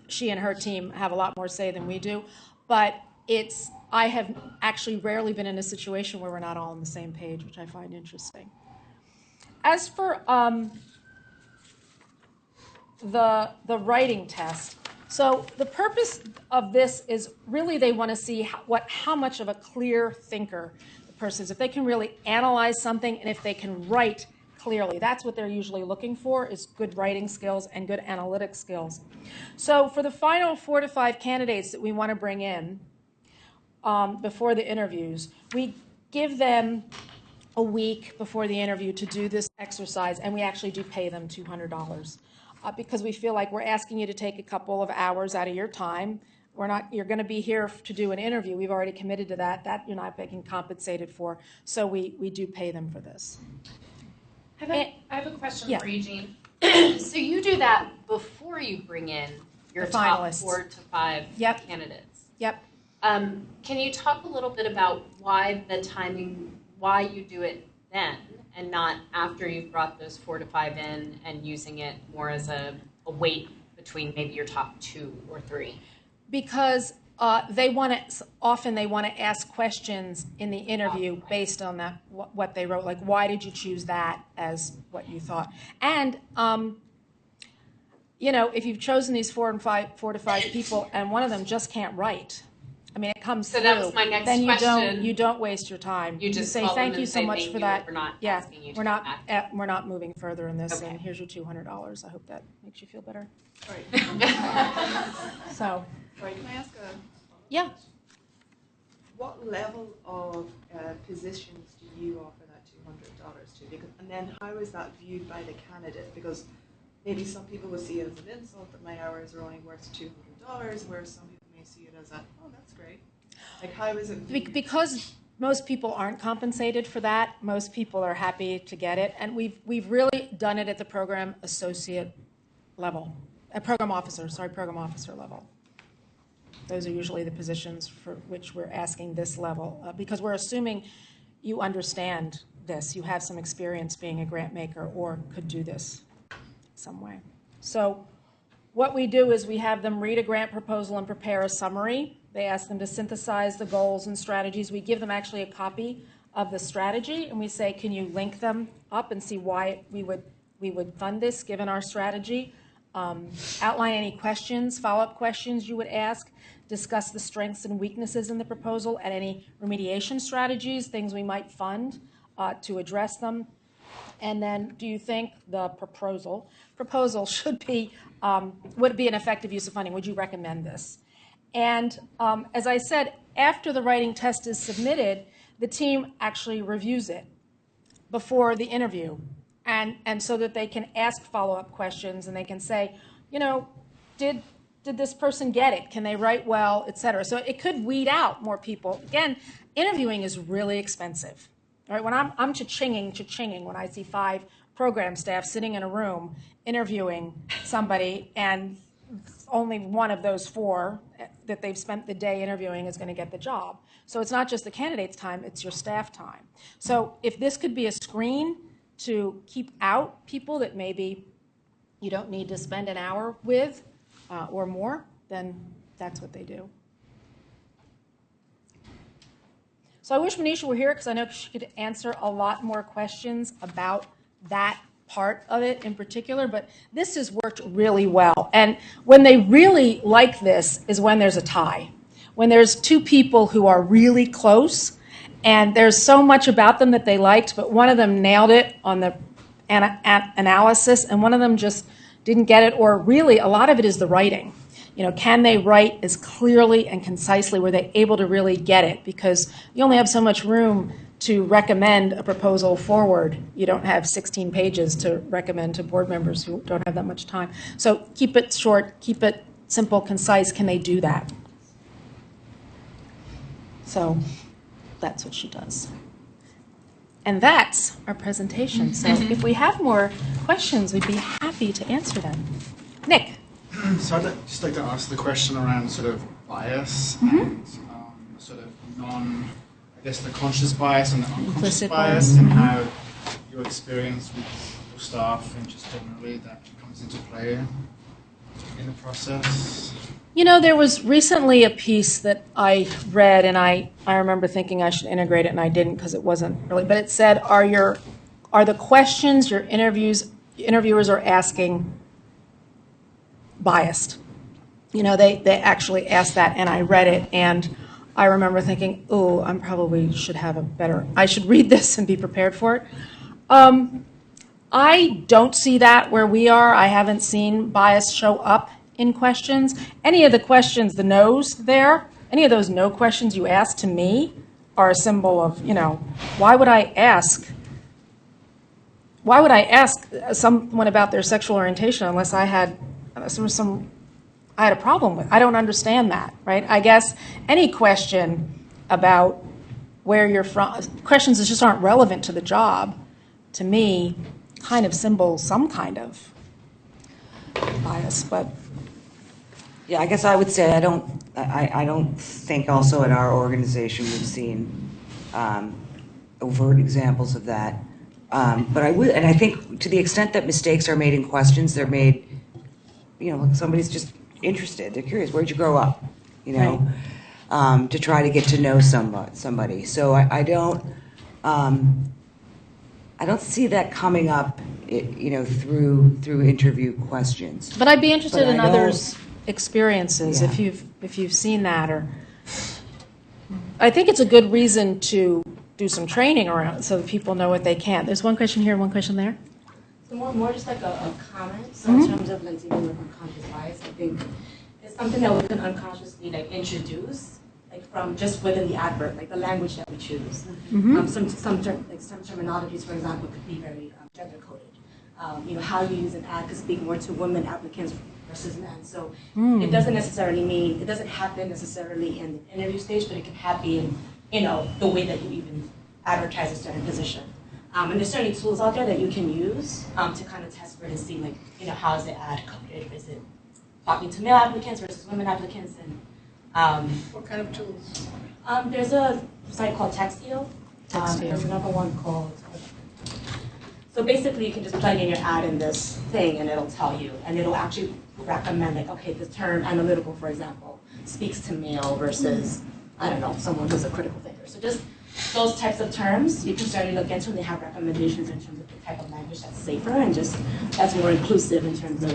she and her team have a lot more say than we do. But I have actually rarely been in a situation where we're not all on the same page, which I find interesting. As for the writing test, so the purpose of this is really they want to see how much of a clear thinker the person is, if they can really analyze something and if they can write clearly. That's what they're usually looking for, is good writing skills and good analytic skills. So for the final 4 to 5 candidates that we want to bring in before the interviews, we give them a week before the interview to do this exercise, and we actually do pay them $200 because we feel like we're asking you to take a couple of hours out of your time. You're going to be here to do an interview. We've already committed to that you're not being compensated for, so we do pay them for this. I have a question Yeah. for you, Jean. So you do that before you bring in your The top finalists. 4 to 5 Yep. candidates. Yep. Can you talk a little bit about why the timing, why you do it then and not after you've brought those 4 to 5 in and using it more as a weight between maybe your top 2 or 3? Because they want to ask questions in the interview based on that what they wrote, like why did you choose that as what you thought, and if you've chosen these 4 to 5 people and one of them just can't write, I mean it comes So through, that was my next then question. you don't waste your time. You just say call them thank and you so say much thank for you, that. we're not Yeah, asking you to we're come not back. we're not moving further in this, Okay. and here's your $200. I hope that makes you feel better. Right. So Sorry, can I ask yeah. what level of positions do you offer that $200 to? Because, and then how is that viewed by the candidate? Because maybe some people will see it as an insult that my hours are only worth $200, whereas some people may see it as oh, that's great. Like, how is it viewed? Because most people aren't compensated for that, most people are happy to get it, and we've really done it at the program associate level, program officer level. Those are usually the positions for which we're asking this level, because we're assuming you understand this, you have some experience being a grant maker or could do this some way. So what we do is we have them read a grant proposal and prepare a summary. They ask them to synthesize the goals and strategies. We give them actually a copy of the strategy, and we say, can you link them up and see why we would fund this given our strategy? Outline any questions, follow-up questions you would ask, discuss the strengths and weaknesses in the proposal and any remediation strategies, things we might fund to address them. And then, do you think the proposal should be, would it be an effective use of funding? Would you recommend this? And as I said, after the writing test is submitted, the team actually reviews it before the interview. And so that they can ask follow-up questions and they can say, did this person get it? Can they write well, et cetera? So it could weed out more people. Again, interviewing is really expensive. All right, when I'm cha-chinging when I see 5 program staff sitting in a room interviewing somebody and only one of those 4 that they've spent the day interviewing is going to get the job. So it's not just the candidate's time, it's your staff time. So if this could be a screen to keep out people that maybe you don't need to spend an hour with or more, then that's what they do. So I wish Manisha were here because I know she could answer a lot more questions about that part of it in particular, but this has worked really well. And when they really like this is when there's a tie. When there's 2 people who are really close and there's so much about them that they liked, but one of them nailed it on the analysis and one of them just didn't get it, or really a lot of it is the writing. Can they write as clearly and concisely? Were they able to really get it? Because you only have so much room to recommend a proposal forward. You don't have 16 pages to recommend to board members who don't have that much time. So keep it short, keep it simple, concise. Can they do that? So that's what she does. And that's our presentation. So if we have more questions, we'd be happy to answer them. Nick? So I'd just like to ask the question around sort of bias and sort of the conscious bias and the unconscious Implicit bias, bias. and how your experience with your staff and just generally that comes into play in the process. You know, there was recently a piece that I read, and I remember thinking I should integrate it, and I didn't because it wasn't really, but it said, are the questions your interviewers are asking biased? You know, they actually asked that, and I read it, and I remember thinking, oh, I probably should have I should read this and be prepared for it. I don't see that where we are. I haven't seen bias show up in questions. Any of the questions, the no's there, any of those no questions you ask to me are a symbol of, you know, why would I ask someone about their sexual orientation unless I had a problem with it? I don't understand that, right? I guess any question about where you're from, questions that just aren't relevant to the job, to me, kind of symbol some kind of bias, but. Yeah, I guess I would say I don't think also in our organization we've seen overt examples of that. But I think to the extent that mistakes are made in questions, they're made, you know, somebody's just interested. They're curious. Where'd you grow up? You know, right. To try to get to know somebody. So I don't see that coming up, you know, through interview questions. But I'd be interested in others' experiences, Yeah. if you've seen that, or I think it's a good reason to do some training around so that people know what they can. There's one question here, one question there. So more just like a comment. So in terms of like dealing with unconscious bias, I think it's something that we can unconsciously like introduce, like from just within the advert, like the language that we choose. Some terminologies, for example, could be very gender coded. You know, how you use an ad could speak more to women applicants versus men. So it doesn't necessarily mean, it doesn't happen necessarily in the interview stage, but it can happen in, you know, the way that you even advertise a certain position. And there's certainly tools out there that you can use to kind of test for it and see, like, you know, how is the ad coded? Is it talking to male applicants versus women applicants? And What kind of tools? there's a site called Textio. There's another one called. So basically, you can just plug in your ad in this thing, and it'll tell you, and it'll actually recommend, like, okay, the term analytical, for example, speaks to male versus, I don't know, someone who's a critical thinker. So just those types of terms, you can certainly look into, and they have recommendations in terms of the type of language that's safer and just that's more inclusive in terms of,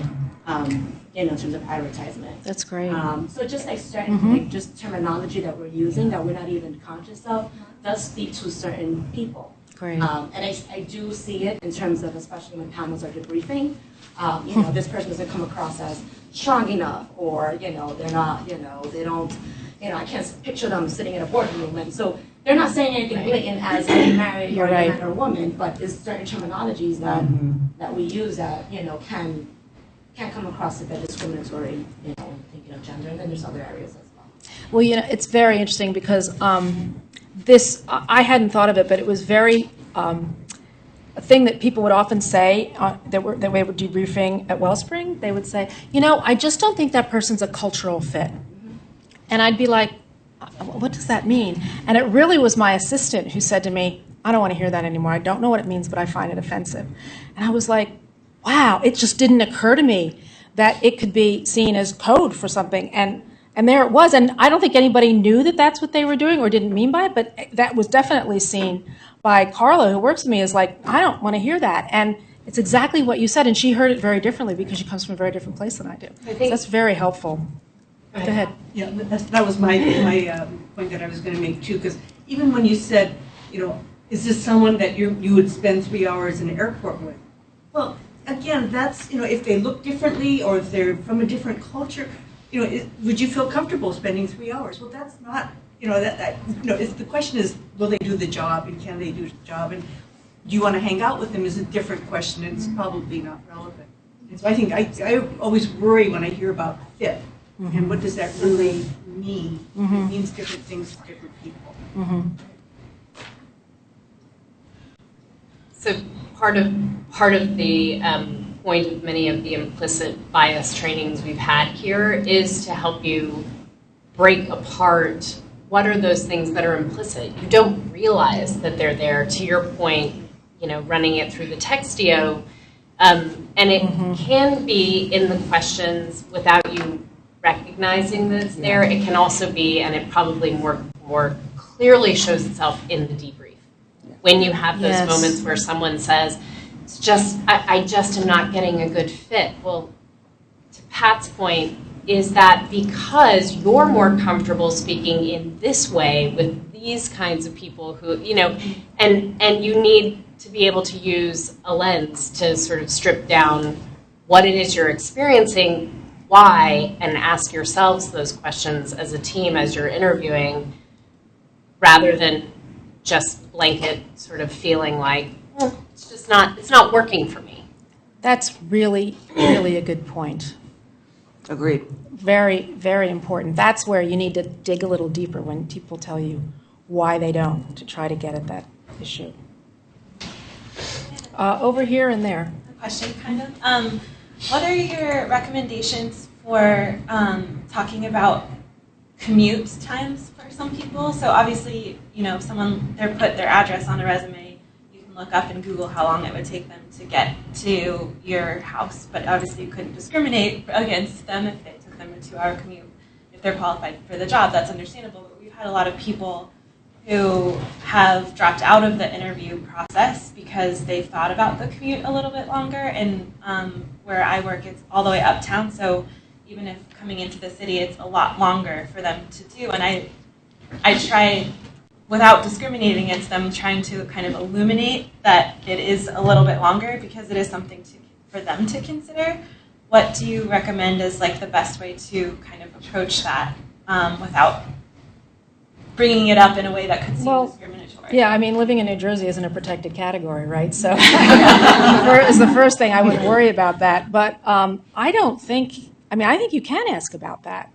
you know, in terms of advertisement. That's great. So just like certain, like just terminology that we're using that we're not even conscious of does speak to certain people. Great. And I do see it in terms of, especially when panels are debriefing, you know, this person doesn't come across as strong enough, or, you know, they're not, you know, they don't, you know, I can't picture them sitting in a boardroom. And so they're not saying anything blatant as a married or a man or a woman, but there's certain terminologies that that we use that, you know, can come across a bit discriminatory, you know, thinking of gender, and then there's other areas as well. Well, you know, it's very interesting because this, I hadn't thought of it, but it was very, a thing that people would often say that we were debriefing at Wellspring. They would say, you know, I just don't think that person's a cultural fit. And I'd be like, what does that mean? And it really was my assistant who said to me, I don't want to hear that anymore. I don't know what it means, but I find it offensive. And I was like, wow, it just didn't occur to me that it could be seen as code for something. And there it was. And I don't think anybody knew that that's what they were doing or didn't mean by it, but that was definitely seen by Carla, who works with me, as like, I don't want to hear that. And it's exactly what you said. And she heard it very differently because she comes from a very different place than I do. So that's very helpful. Go ahead. Yeah, that was my point that I was going to make too, because even when you said, you know, is this someone that you would spend 3 hours in an airport with? Well, again, that's, you know, if they look differently or if they're from a different culture, you know, would you feel comfortable spending 3 hours? Well, that's not, you know, you know, the question is, will they do the job and can they do the job? And do you want to hang out with them is a different question. It's probably not relevant. And so I think I always worry when I hear about fit. And what does that really mean. Mhm. It means different things to different people. Mhm. So part of the point of many of the implicit bias trainings we've had here is to help you break apart what are those things that are implicit. You don't realize that they're there. To your point, running it through the Textio, and it can be in the questions without you recognizing that it's there. It can also be, and it probably more clearly shows itself in the debrief. When you have those moments where someone says, it's just, I just am not getting a good fit. Well, to Pat's point, is that because you're more comfortable speaking in this way with these kinds of people who, and you need to be able to use a lens to sort of strip down what it is you're experiencing, why, and ask yourselves those questions as a team as you're interviewing, rather than just blanket sort of feeling like, it's not working for me. That's really, really a good point. Agreed. Very, very important. That's where you need to dig a little deeper when people tell you why they don't, to try to get at that issue. Over here and there. Question, kind of. What are your recommendations for talking about commute times for some people? So obviously, if someone put their address on a resume, you can look up and Google how long it would take them to get to your house. But obviously, you couldn't discriminate against them if it took them a 2-hour commute. If they're qualified for the job, that's understandable. But we've had a lot of people who have dropped out of the interview process because they've thought about the commute a little bit longer. And where I work, it's all the way uptown, so even if coming into the city, it's a lot longer for them to do. And I try, without discriminating against them, trying to kind of illuminate that it is a little bit longer because it is something for them to consider. What do you recommend as the best way to kind of approach that without bringing it up in a way that could seem discriminatory? Yeah, living in New Jersey isn't a protected category, right? So is the first thing. I wouldn't worry about that. But I think you can ask about that,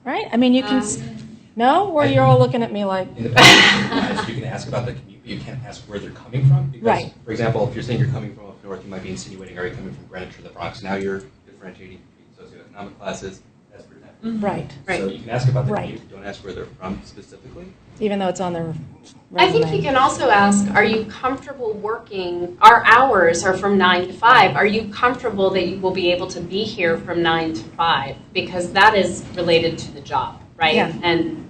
right? You can, no? Or you're all looking at me like... In the past, you can ask about the commute, but you can't ask where they're coming from. Because, right. For example, if you're saying you're coming from up north, you might be insinuating, are you coming from Greenwich or the Bronx? Now you're differentiating between socioeconomic classes. That's protected. Mm-hmm. Right. So you can ask about the commute, don't ask where they're from specifically. Even though it's on their resume. I think you can also ask, are you comfortable working, our hours are from 9 to 5, are you comfortable that you will be able to be here from 9 to 5? Because that is related to the job, right? Yeah. And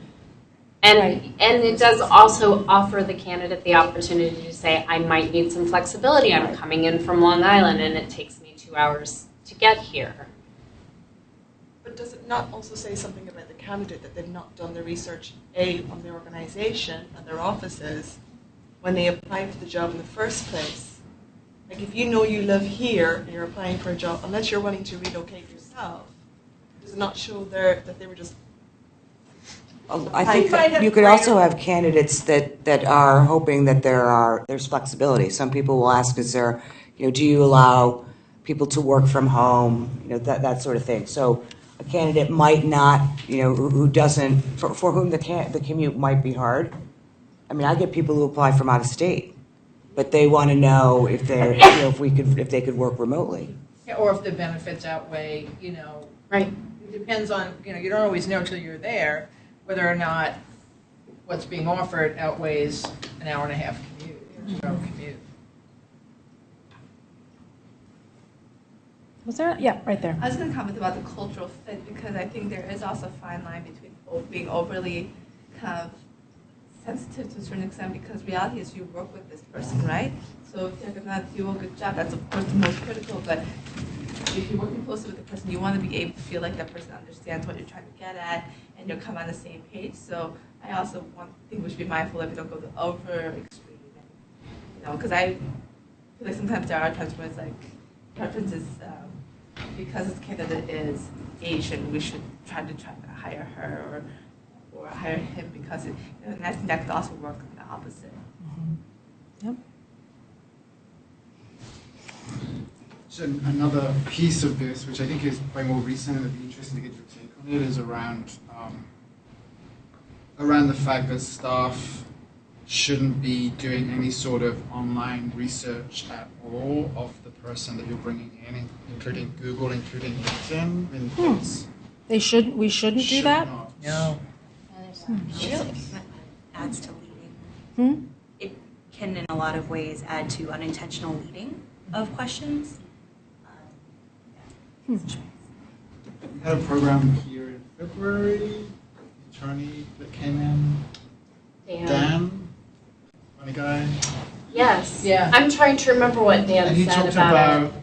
it does also offer the candidate the opportunity to say, I might need some flexibility, I'm coming in from Long Island and it takes me 2 hours to get here. But does it not also say something about the candidate that they've not done the research, A, on their organization and their offices when they applied for the job in the first place? If you know you live here and you're applying for a job, unless you're willing to relocate yourself, does it not show that they were just... I think that you could also have candidates that are hoping that there's flexibility. Some people will ask, do you allow people to work from home, that sort of thing. So a candidate might not, who doesn't, for whom the commute might be hard. I get people who apply from out of state, but they want to know if they could work remotely. Yeah, or if the benefits outweigh, Right. It depends on, you don't always know till you're there whether or not what's being offered outweighs an hour and a half commute, commute. Was there? Yeah, right there. I was going to comment about the cultural fit because I think there is also a fine line between being overly kind of sensitive to a certain extent because reality is you work with this person, right? So if they're going to do a good job, that's of course the most critical, but if you're working closely with the person, you want to be able to feel like that person understands what you're trying to get at and you'll come on the same page. So I also think we should be mindful that we don't go to over extreme, because I feel like sometimes there are times where it's preference is because this candidate is Asian, we should try to hire her or hire him because and I think that could also work on the opposite. Mm-hmm. Yep. So another piece of this, which I think is probably more recent and would be interesting to get your take on it, is around around the fact that staff shouldn't be doing any sort of online research at all of the person that you're bringing in, including Google, including LinkedIn. We shouldn't do that? No. Adds to leading. It can, in a lot of ways, add to unintentional leading of questions. We had a program here in February, attorney that came in, Dan, funny guy. Yes. Yeah. I'm trying to remember what Dan And he said talked about it.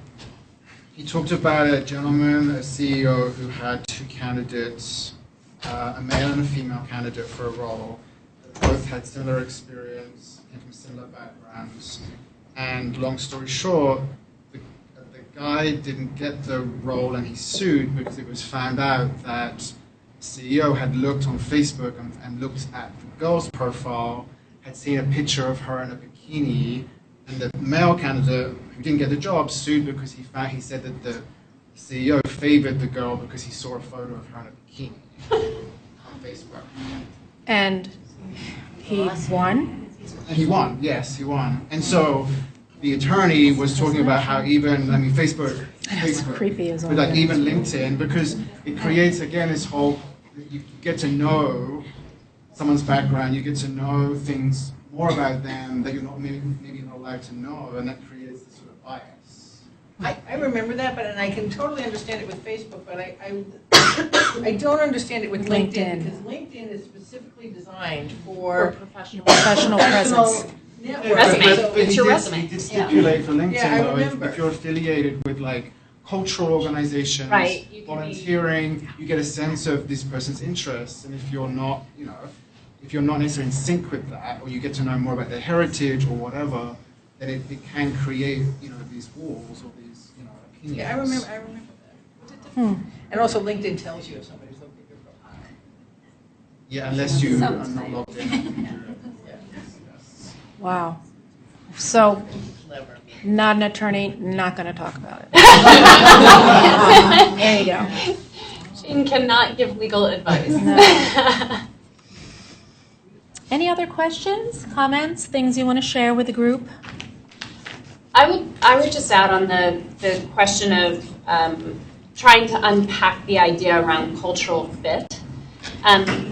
he talked about a gentleman, a CEO who had two candidates, a male and a female candidate for a role. Both had similar experience, came from similar backgrounds, and long story short, the guy didn't get the role and he sued because it was found out that the CEO had looked on Facebook and looked at the girl's profile, had seen a picture of her in a bikini, and the male candidate who didn't get the job sued because he said that the CEO favored the girl because he saw a photo of her in a bikini on Facebook. And he won? And he won, yes, he won. And so the attorney was talking about how Facebook, creepy as all but like get. even LinkedIn, because it creates, again, this whole, you get to know someone's background, you get to know things more about them that you're not maybe not allowed to know, and that creates this sort of bias. I remember that, but and I can totally understand it with Facebook, but I don't understand it with LinkedIn, because LinkedIn is specifically designed for professional presence. network. Resume. So It's your resume. He did stipulate for LinkedIn, Yeah, I though, remember. if you're affiliated with like cultural organizations, Right, you can volunteering, you get a sense of this person's interests, and if you're not, if you're not necessarily in sync with that, or you get to know more about their heritage or whatever, then it can create, these walls or these, opinions. Yeah, I remember that. And also LinkedIn tells you if somebody's looked at your profile. Yeah, unless you are not logged in. Wow. So, Clever. not an attorney, not going to talk about it. There you go. Jean cannot give legal advice. Any other questions, comments, things you want to share with the group? I would just add on the question of trying to unpack the idea around cultural fit. When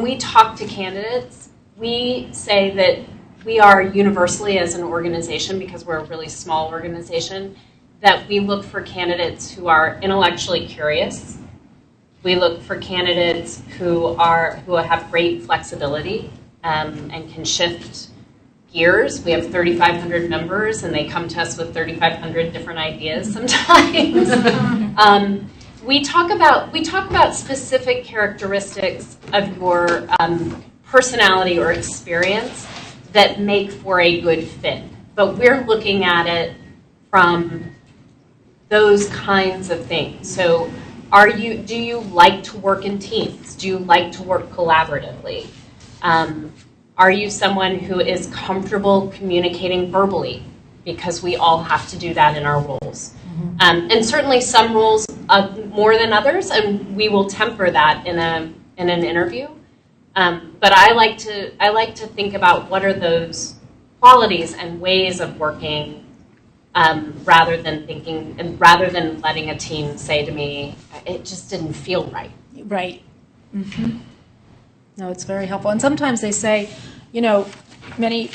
we talk to candidates, we say that we are universally, as an organization, because we're a really small organization, that we look for candidates who are intellectually curious. We look for candidates who have great flexibility and can shift gears. We have 3,500 members, and they come to us with 3,500 different ideas sometimes. We talk about specific characteristics of your personality or experience that make for a good fit. But we're looking at it from those kinds of things. So do you like to work in teams? Do you like to work collaboratively? Are you someone who is comfortable communicating verbally? Because we all have to do that in our roles. And certainly some roles more than others, and we will temper that in an interview. But I like to think about what are those qualities and ways of working, rather than letting a team say to me, it just didn't feel right. Right. Mm-hmm. No, it's very helpful. And sometimes they say, many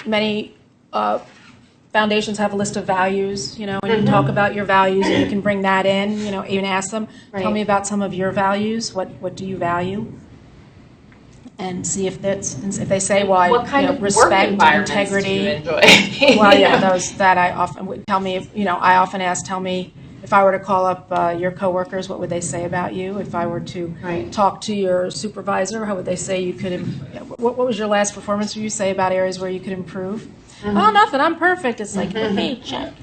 foundations have a list of values, and you talk about your values, and you can bring that in, even ask them, tell me about some of your values. What do you value? And see if they say, well, what kind of respect, work environments integrity. do you enjoy? Well, yeah, that I often would tell me. I often ask, tell me if I were to call up your coworkers, what would they say about you? If I were to talk to your supervisor, how would they say you could? What was your last performance? Would you say about areas where you could improve? Oh, nothing. I'm perfect. It's like, okay, check.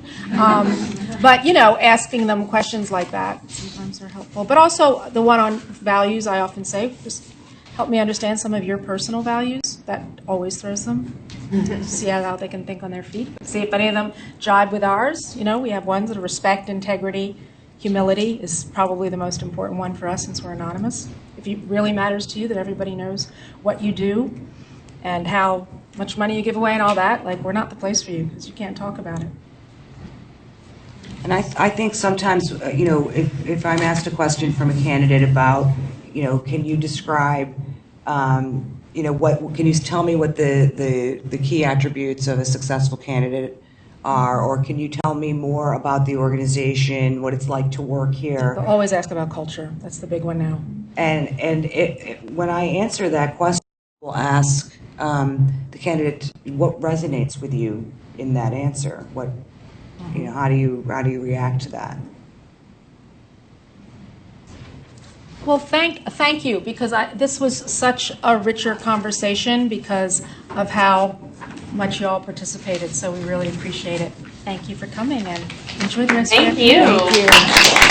But asking them questions like that sometimes are helpful. But also the one on values, I often say, just help me understand some of your personal values. That always throws them. See how they can think on their feet. See if any of them jibe with ours. We have ones that are respect, integrity, humility is probably the most important one for us since we're anonymous. if it really matters to you that everybody knows what you do and how much money you give away and all that, like, we're not the place for you because you can't talk about it. And I think sometimes, if I'm asked a question from a candidate about, can you describe, can you tell me what the key attributes of a successful candidate are, or can you tell me more about the organization, what it's like to work here? They'll always ask about culture. That's the big one now. And when I answer that question, we'll ask the candidate what resonates with you in that answer. How do you react to that? Well, thank you, because this was such a richer conversation because of how much you all participated. So we really appreciate it. Thank you for coming and enjoy the rest of your Thank you. Thank you.